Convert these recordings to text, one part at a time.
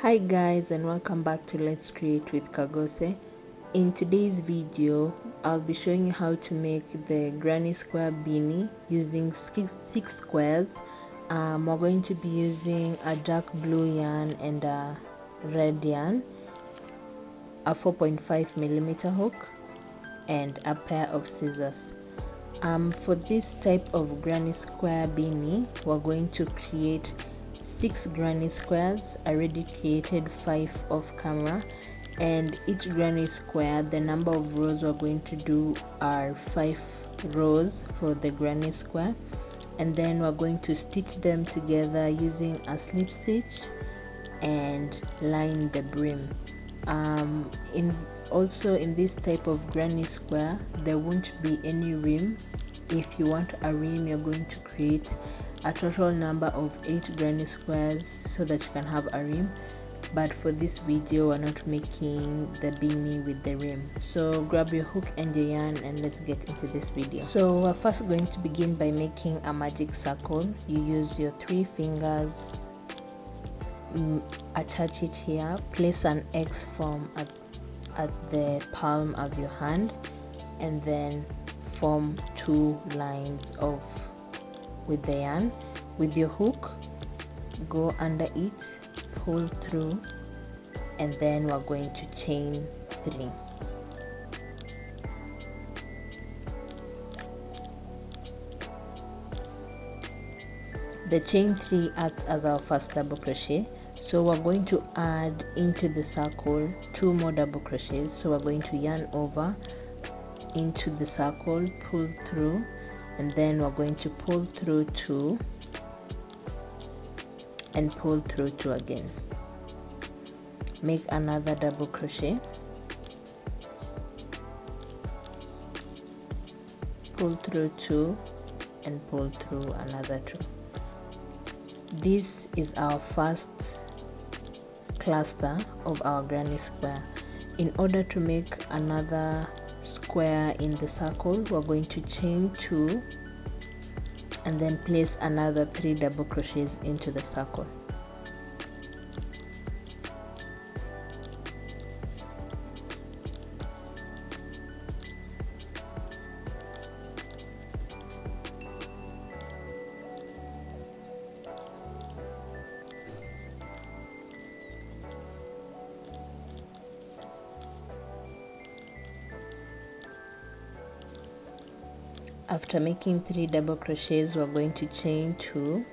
Hi guys, and welcome back to Let's Create with Kagose. In today's video I'll be showing you how to make the granny square beanie using six squares. We're going to be using a dark blue yarn and a red yarn, a 4.5mm hook, and a pair of scissors. For this type of granny square beanie, we're going to create 6 granny squares. I already created 5 off camera, and each granny square, the number of rows we're going to do are 5 rows for the granny square, and then we're going to stitch them together using a slip stitch and line the brim. Also in this type of granny square there won't be any rim. If you want a rim, you're going to create a total number of 8 granny squares so that you can have a rim, but for this video we're not making the beanie with the rim. So grab your hook and your yarn and let's get into this video. So we're first going to begin by making a magic circle. You use your 3 fingers, attach it here, place an X form at the palm of your hand, and then form 2 lines with the yarn. With your hook, go under it, pull through, and then we're going to chain 3. The chain 3 acts as our first double crochet, so we're going to add into the circle 2 more double crochets. So we're going to yarn over into the circle, pull through, and then we're going to pull through 2 and pull through 2 again. Make another double crochet, pull through 2 and pull through another 2. This is our first cluster of our granny square. In order to make another square in the circle, we're going to chain 2 and then place another 3 double crochets into the circle. After making 3 double crochets, we're going to chain 2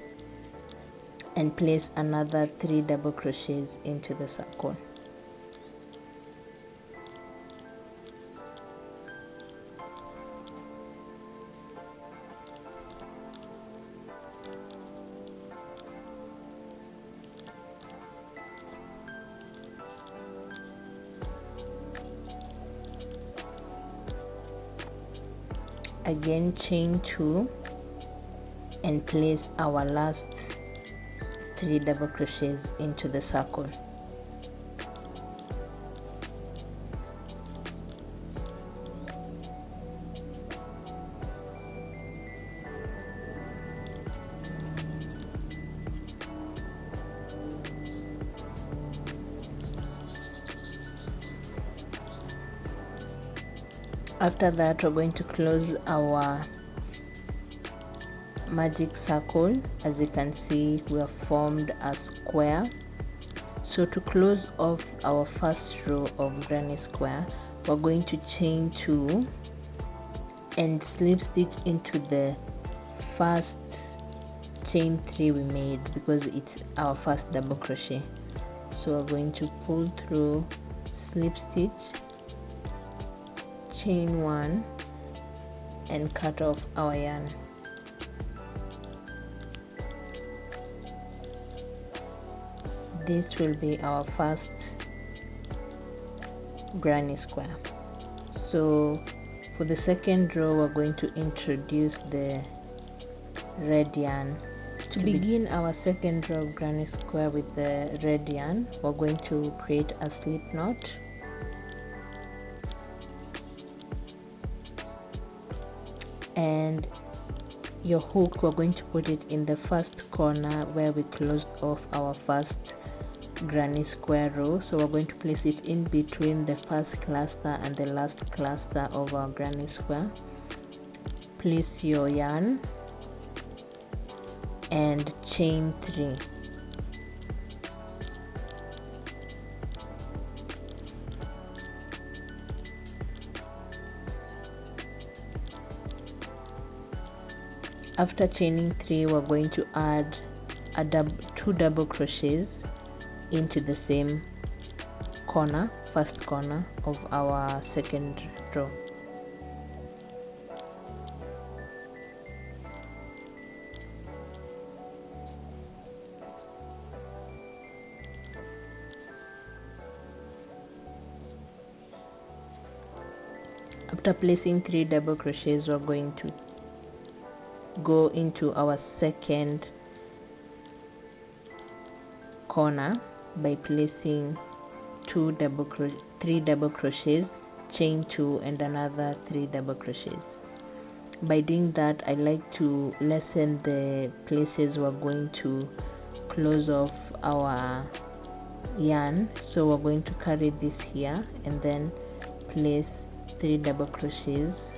and place another 3 double crochets into the circle. Again, chain 2 and place our last 3 double crochets into the circle. After that, we're going to close our magic circle. As you can see, we have formed a square. So to close off our first row of granny square, we're going to chain 2 and slip stitch into the first chain 3 we made, because it's our first double crochet. So we're going to pull through, slip stitch, chain 1 and cut off our yarn. This will be our first granny square. So for the second row, we're going to introduce the red yarn. To begin our second row of granny square with the red yarn, we're going to create a slip knot. And your hook, we're going to put it in the first corner where we closed off our first granny square row. So we're going to place it in between the first cluster and the last cluster of our granny square. Place your yarn and chain 3. After chaining 3, we're going to add 2 double crochets into the same corner, first corner of our second row. After placing 3 double crochets, we're going to go into our second corner by placing 3 double crochets, chain 2 and another 3 double crochets. By doing that, I like to lessen the places we're going to close off our yarn. So we're going to carry this here and then place 3 double crochets,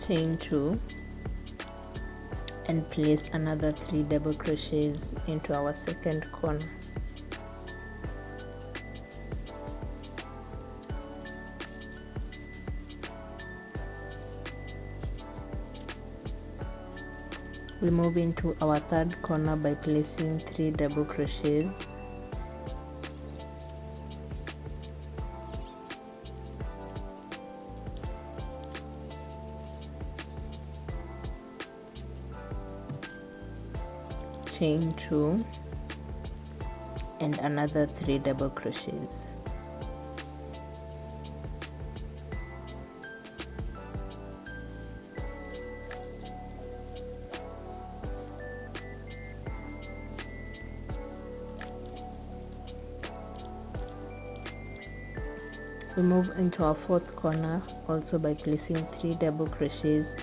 chain 2 and place another 3 double crochets into our second corner. We move into our third corner by placing 3 double crochets, chain 2 and another 3 double crochets. We move into our fourth corner also by placing 3 double crochets,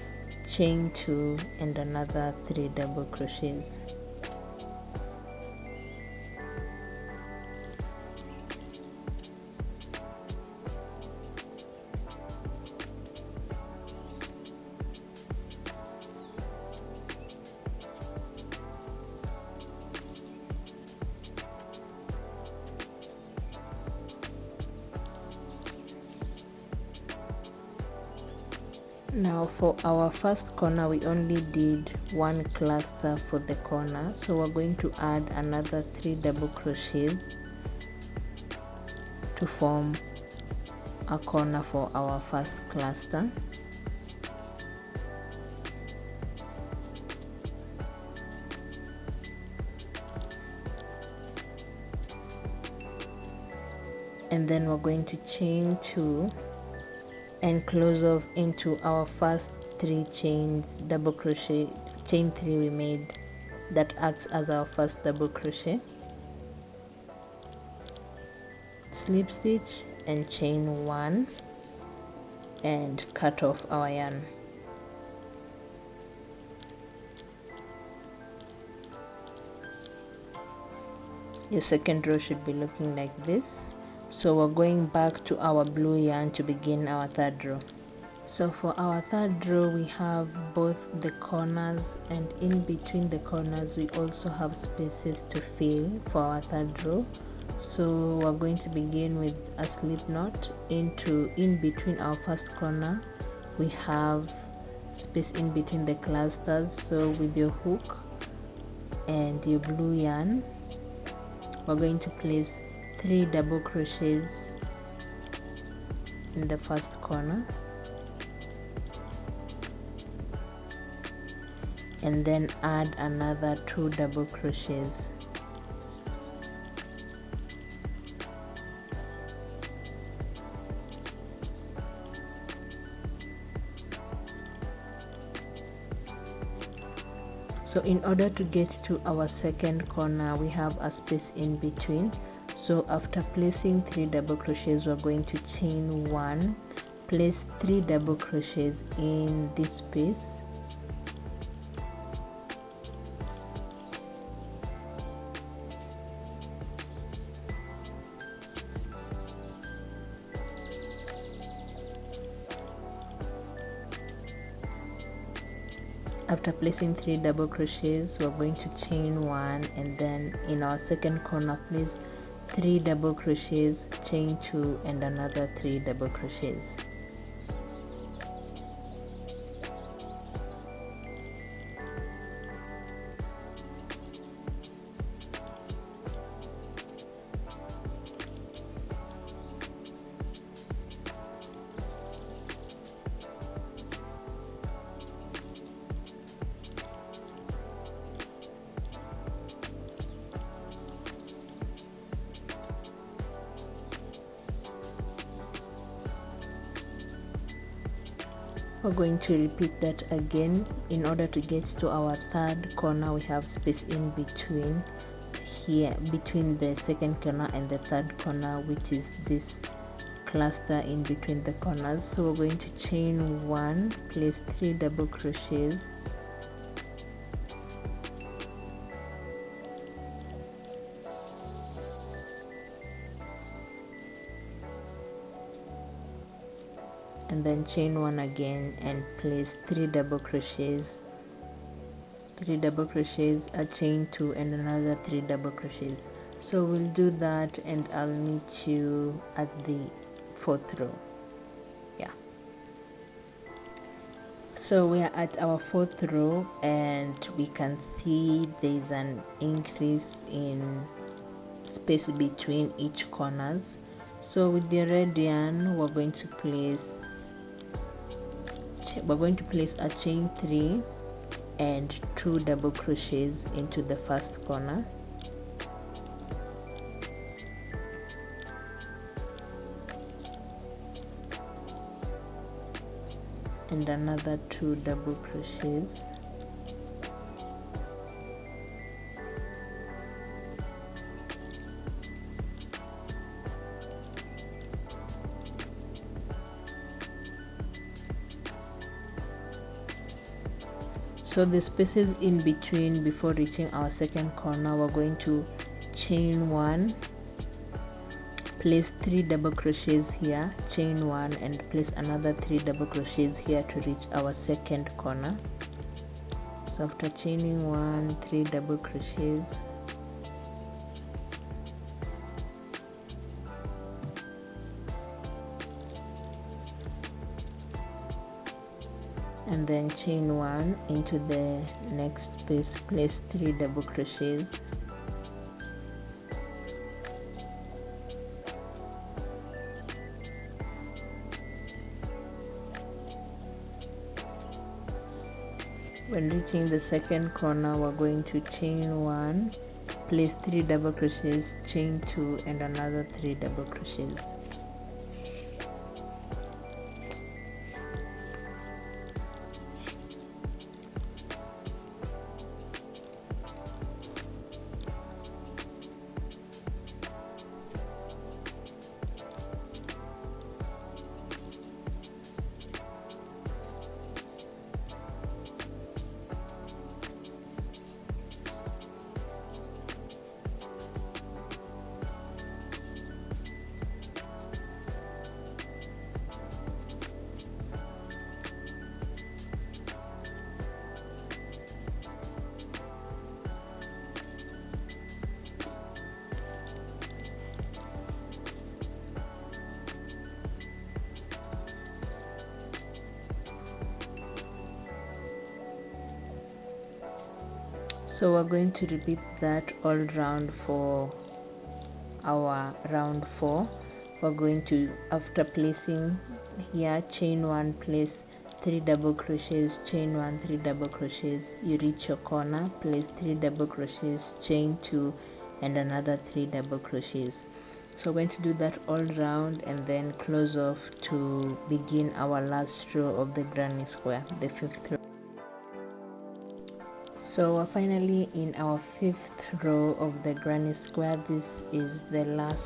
chain 2 and another 3 double crochets. Now for our first corner, we only did 1 cluster for the corner, so we're going to add another 3 double crochets to form a corner for our first cluster. And then we're going to chain 2 and close off into our first 3 chains, double crochet, chain 3 we made that acts as our first double crochet, slip stitch and chain 1 and cut off our yarn. Your second row should be looking like this. So we're going back to our blue yarn to begin our third row. So for our third row, we have both the corners, and in between the corners we also have spaces to fill for our third row. So we're going to begin with a slip knot in between our first corner. We have space in between the clusters, so with your hook and your blue yarn, we're going to place 3 double crochets in the first corner and then add another 2 double crochets. So in order to get to our second corner, we have a space in between, So after placing 3 double crochets, we're going to chain 1, place 3 double crochets in this space, After placing 3 double crochets, we're going to chain 1, and then in our second corner place 3 double crochets, chain 2, and another 3 double crochets. We're going to repeat that again. In order to get to our third corner, we have space in between here, between the second corner and the third corner, which is this cluster in between the corners. So we're going to chain 1, place 3 double crochets, and then chain 1 again and place 3 double crochets, 3 double crochets, a chain 2, and another 3 double crochets. So we'll do that and I'll meet you at the 4th row. Yeah, so we are at our 4th row and we can see there's an increase in space between each corners. So with the red yarn, we're going to place a chain 3 and 2 double crochets into the first corner, and another 2 double crochets, so the spaces in between before reaching our second corner, we're going to chain 1, place 3 double crochets here, chain 1, and place another 3 double crochets here to reach our second corner. So after chaining 1, 3 double crochets, and then chain 1 into the next space, place 3 double crochets, when reaching the second corner, we're going to chain 1, place 3 double crochets, chain 2, and another 3 double crochets. So we're going to repeat that all round for our round 4. We're going to, after placing here, chain 1, place 3 double crochets, chain 1, 3 double crochets, you reach your corner, place 3 double crochets, chain 2, and another 3 double crochets. So we're going to do that all round and then close off to begin our last row of the granny square, the 5th row. So we're finally in our 5th row of the granny square. This is the last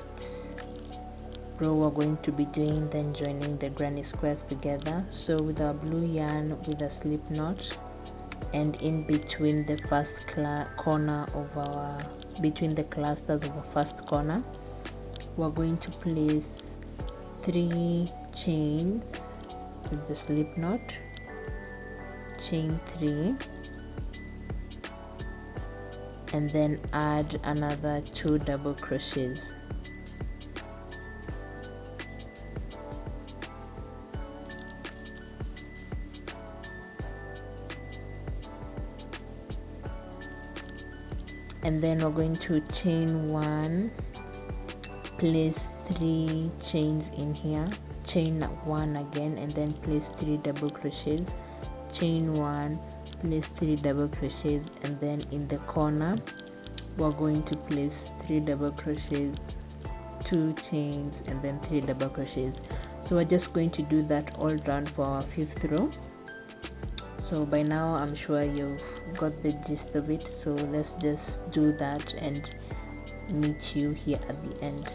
row we're going to be doing, then joining the granny squares together. So with our blue yarn with a slip knot, and in between the first corner of our, between the clusters of our first corner, we're going to place 3 chains with the slip knot, chain 3, and then add another 2 double crochets. And then we're going to chain 1, place 3 chains in here, chain 1 again, and then place 3 double crochets, chain 1, place 3 double crochets, and then in the corner we're going to place 3 double crochets, 2 chains, and then 3 double crochets. So we're just going to do that all round for our 5th row. So by now I'm sure you've got the gist of it, so let's just do that and meet you here at the end.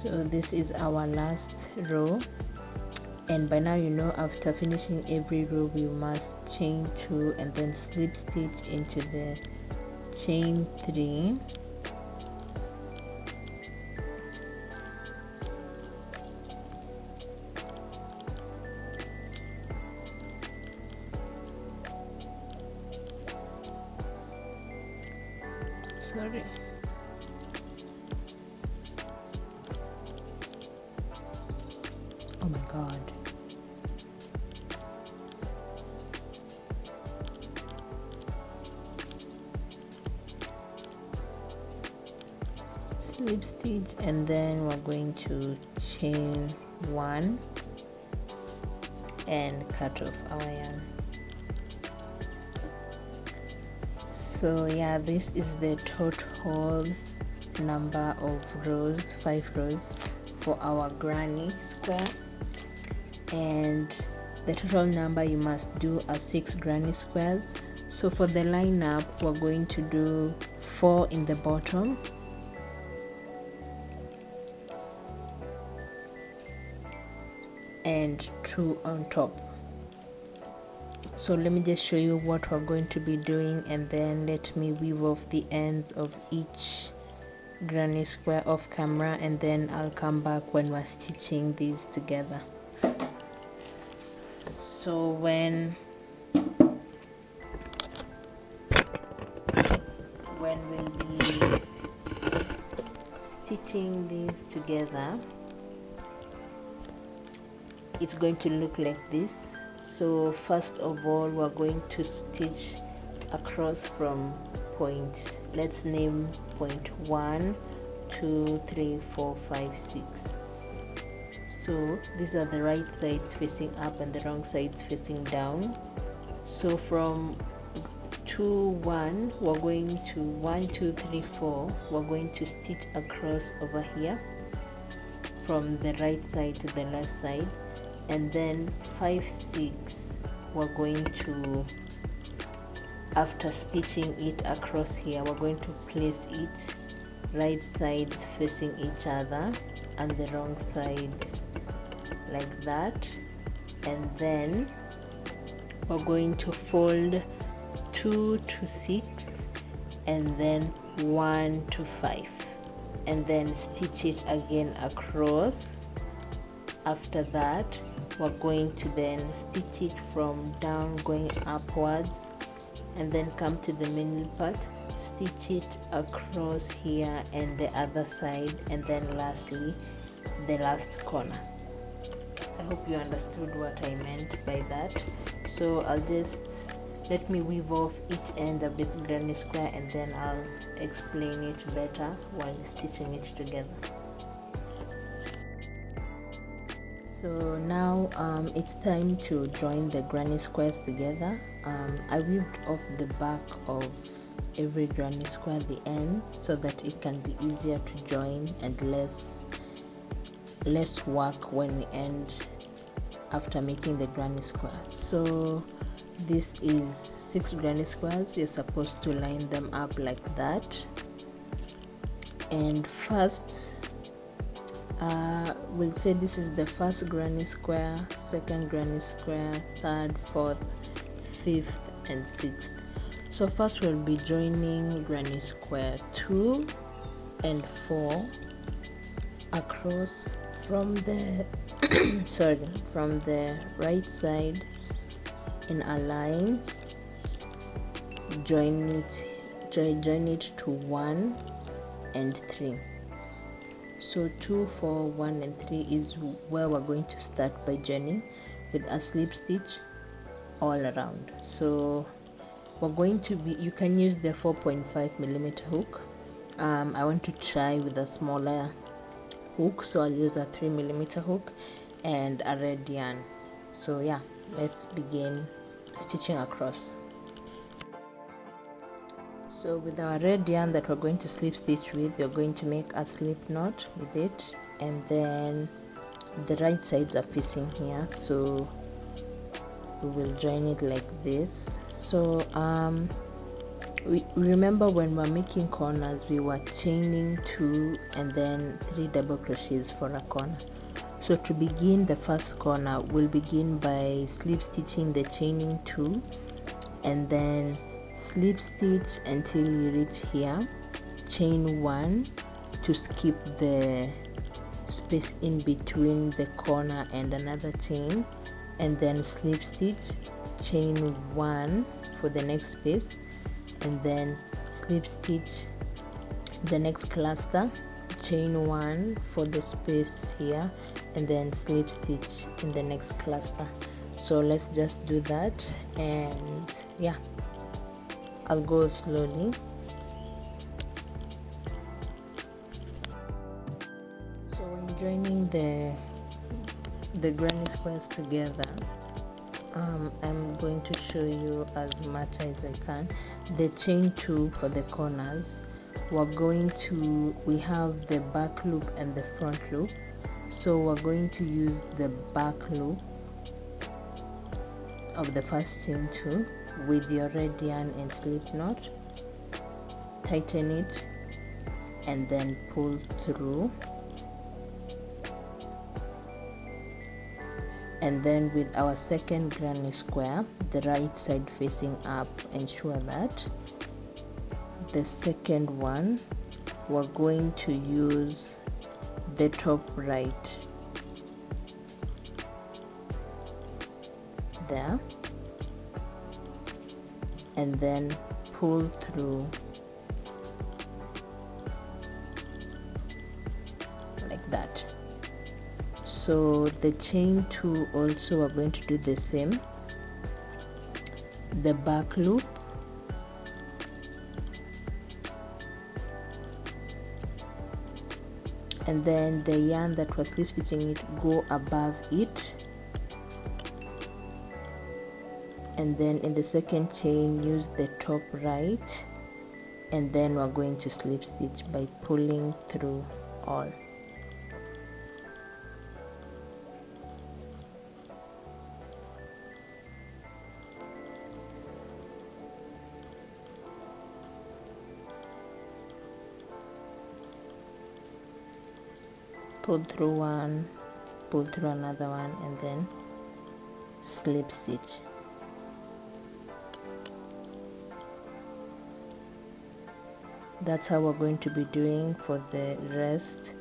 So this is our last row, and by now you know after finishing every row we must chain 2 and then slip stitch into the chain 3, sorry. Oh my god. Slip stitch, and then we're going to chain 1 and cut off our yarn. So yeah, this is the total number of rows, 5 rows for our granny square, and the total number you must do are 6 granny squares. So for the lineup, we're going to do 4 in the bottom and 2 on top. So let me just show you what we're going to be doing, and then let me weave off the ends of each granny square off camera, and then I'll come back when we're stitching these together. So when we'll be stitching these together, it's going to look like this. So first of all, we're going to stitch across from point, let's name point 1, 2, 3, 4, 5, 6. So these are the right sides facing up and the wrong sides facing down. So from 2, 1, we're going to 1, 2, 3, 4, we're going to stitch across over here from the right side to the left side, and then 5, 6, we're going to, after stitching it across here, we're going to place it right sides facing each other and the wrong side like that, and then we're going to fold 2 to 6 and then 1 to 5, and then stitch it again across. After that, we're going to then stitch it from down going upwards, and then come to the middle part, stitch it across here and the other side, and then lastly the last corner. I hope you understood what I meant by that. So I'll just let me weave off each end of this granny square, and then I'll explain it better while stitching it together. So now it's time to join the granny squares together. I weaved off the back of every granny square the end, so that it can be easier to join and less work when we end after making the granny square. So this is 6 granny squares. You're supposed to line them up like that, and first we'll say this is the first granny square, second granny square, third, fourth, fifth and sixth. So first we'll be joining granny square 2 and 4 across from the from the right side in a line. Join it to 1 and 3. So 2, 4, 1 and 3 is where we're going to start by joining with a slip stitch all around. So we're going to be, you can use the 4.5mm hook. I want to try with a smaller hook, so I'll use a 3mm hook and a red yarn. So yeah, let's begin stitching across. So with our red yarn that we're going to slip stitch with, we're going to make a slip knot with it, and then the right sides are facing here, so we will join it like this. So we remember when we're making corners, we were chaining 2 and then 3 double crochets for a corner. So to begin the first corner, we'll begin by slip stitching the chaining 2 and then slip stitch until you reach here, chain 1 to skip the space in between the corner and another chain, and then slip stitch, chain 1 for the next space, and then slip stitch the next cluster, chain 1 for the space here, and then slip stitch in the next cluster. So let's just do that, and yeah, I'll go slowly. So when joining the granny squares together, I'm going to show you as much as I can. the chain 2 for the corners, we have the back loop and the front loop, so we're going to use the back loop of the first chain 2 with your red yarn and slip knot, tighten it and then pull through, and then with our second granny square, the right side facing up, ensure that the second one we're going to use the top right there, and then pull through like that. So the chain 2 also are going to do the same, the back loop, and then the yarn that was slip stitching it, go above it, and then in the second chain use the top right, and then we're going to slip stitch by pulling through all. Pull through one, pull through another one, and then slip stitch. That's how we're going to be doing for the rest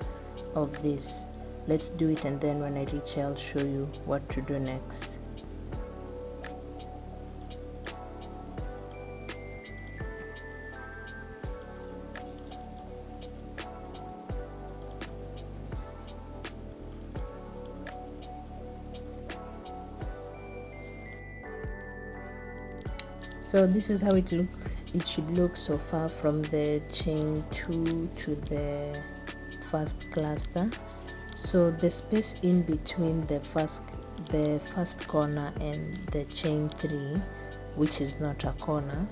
of this. Let's do it, and then when I reach I'll show you what to do next. So this is how it should look so far from the chain 2 to the first cluster. So the space in between the first corner and the chain 3, which is not a corner,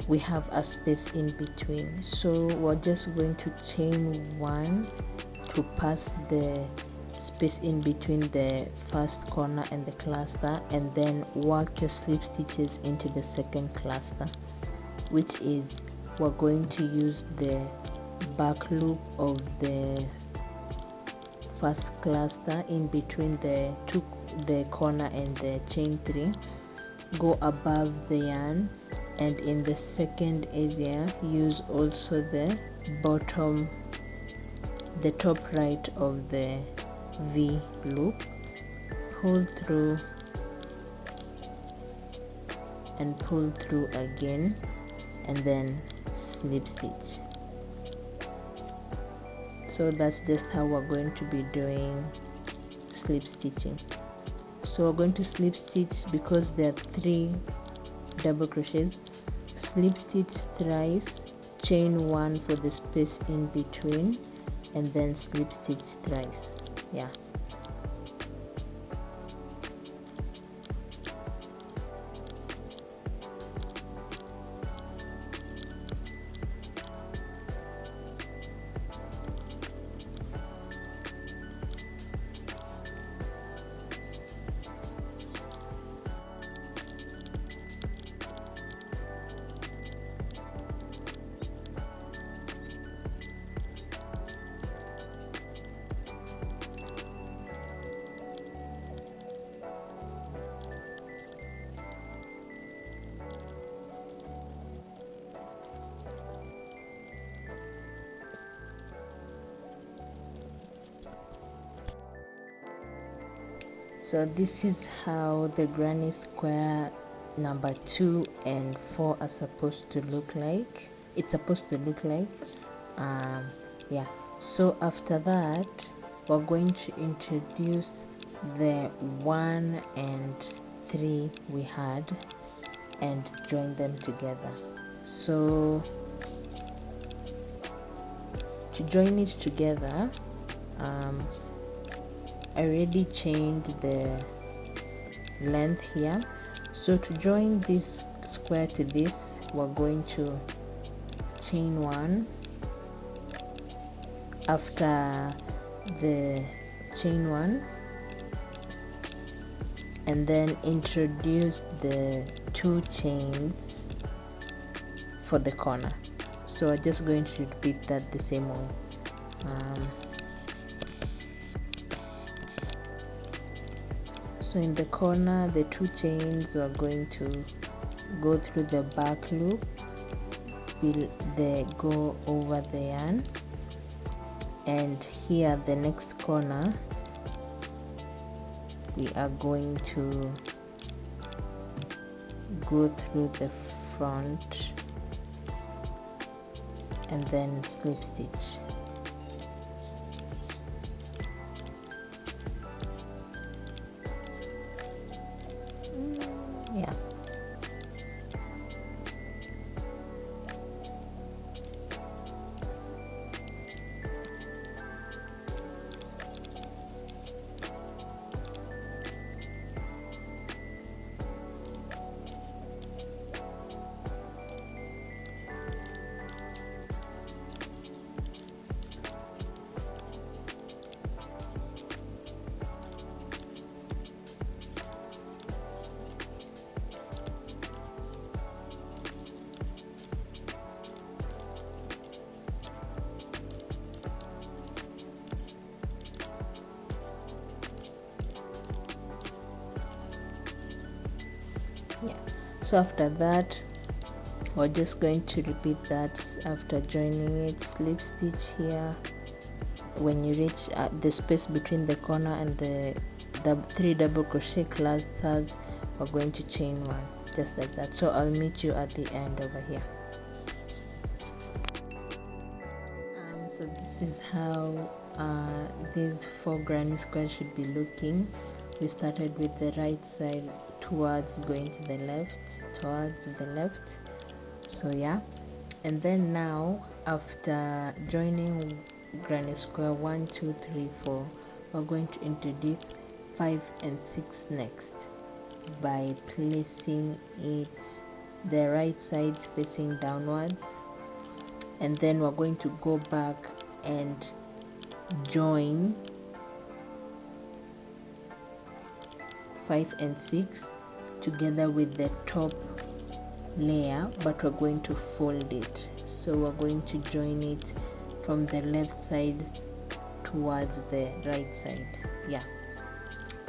we have a space in between. So we're just going to chain 1 to pass the space in between the first corner and the cluster, and then work your slip stitches into the second cluster, which is we're going to use the back loop of the first cluster in between the corner and the chain 3, go above the yarn, and in the second area use also the top right of the V loop, pull through and pull through again, and then slip stitch. So that's just how we're going to be doing slip stitching. So we're going to slip stitch, because there are 3 double crochets, slip stitch thrice, chain 1 for the space in between, and then slip stitch thrice. Yeah. So this is how the granny square number 2 and 4 are supposed to look like. It's supposed to look like. Yeah. So after that, we're going to introduce the 1 and 3 we had and join them together. So to join it together, I already chained the length here. So to join this square to this, we're going to chain 1. After the chain 1, and then introduce the 2 chains for the corner. So I'm just going to repeat that the same way. So in the corner, the 2 chains are going to go through the back loop, they go over the yarn, and here the next corner we are going to go through the front and then slip stitch. Yeah. Yeah, so after that we're just going to repeat that. After joining it, slip stitch here. When you reach the space between the corner and the 3 double crochet clusters, we're going to chain 1, just like that. So I'll meet you at the end over here. So this is how these 4 granny squares should be looking. We started with the right side towards going to the left, so yeah. And then now, after joining granny square 1, 2, 3, 4, we're going to introduce 5 and 6 next by placing it the right side facing downwards, and then we're going to go back and join 5 and 6 together with the top layer, but we're going to fold it. So we're going to join it from the left side towards the right side. Yeah,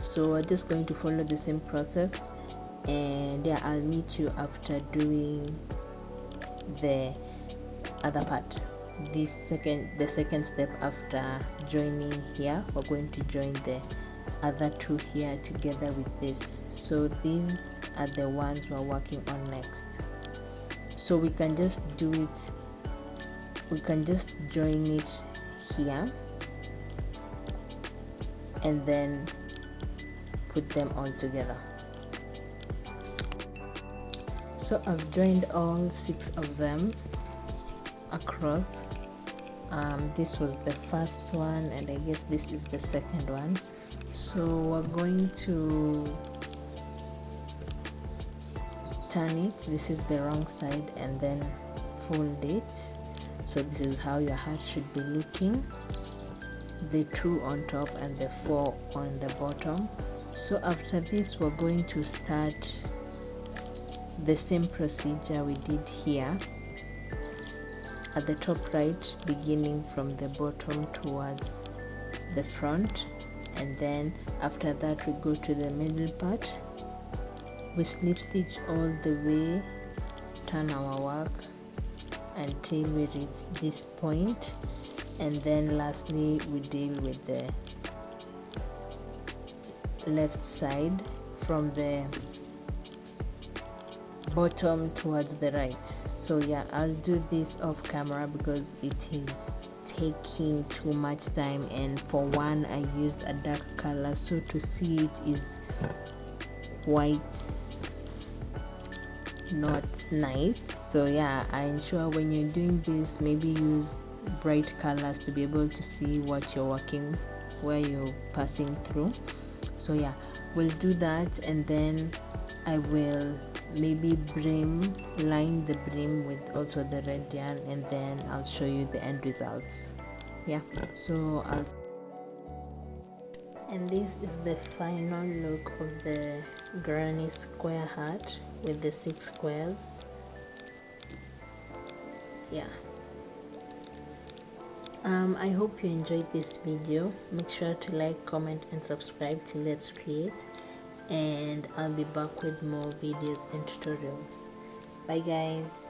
so we're just going to follow the same process, and yeah, I'll meet you after doing the other part. The second step after joining here, we're going to join the other 2 here together with this. So these are the ones we're working on next. So we can just do it, we can just join it here and then put them all together. So I've joined all 6 of them across. This was the first one, and I guess this is the second one. So we're going to turn it, this is the wrong side, and then fold it. So this is how your heart should be looking, the 2 on top and the 4 on the bottom. So after this, we're going to start the same procedure we did here at the top right, beginning from the bottom towards the front, and then after that we go to the middle part, we slip stitch all the way, turn our work until we reach this point, and then lastly we deal with the left side from the bottom towards the right. So yeah, I'll do this off camera because it is taking too much time, and for one I used a dark color, so to see it is white, not nice. So yeah, I ensure when you're doing this, maybe use bright colors to be able to see what you're working, where you're passing through. So yeah, we'll do that, and then I will maybe line the brim with also the red yarn, and then I'll show you the end results. Yeah, so and this is the final look of the granny square hat with the 6 squares. Yeah, I hope you enjoyed this video. Make sure to like, comment and subscribe to Let's Create, and I'll be back with more videos and tutorials. Bye guys.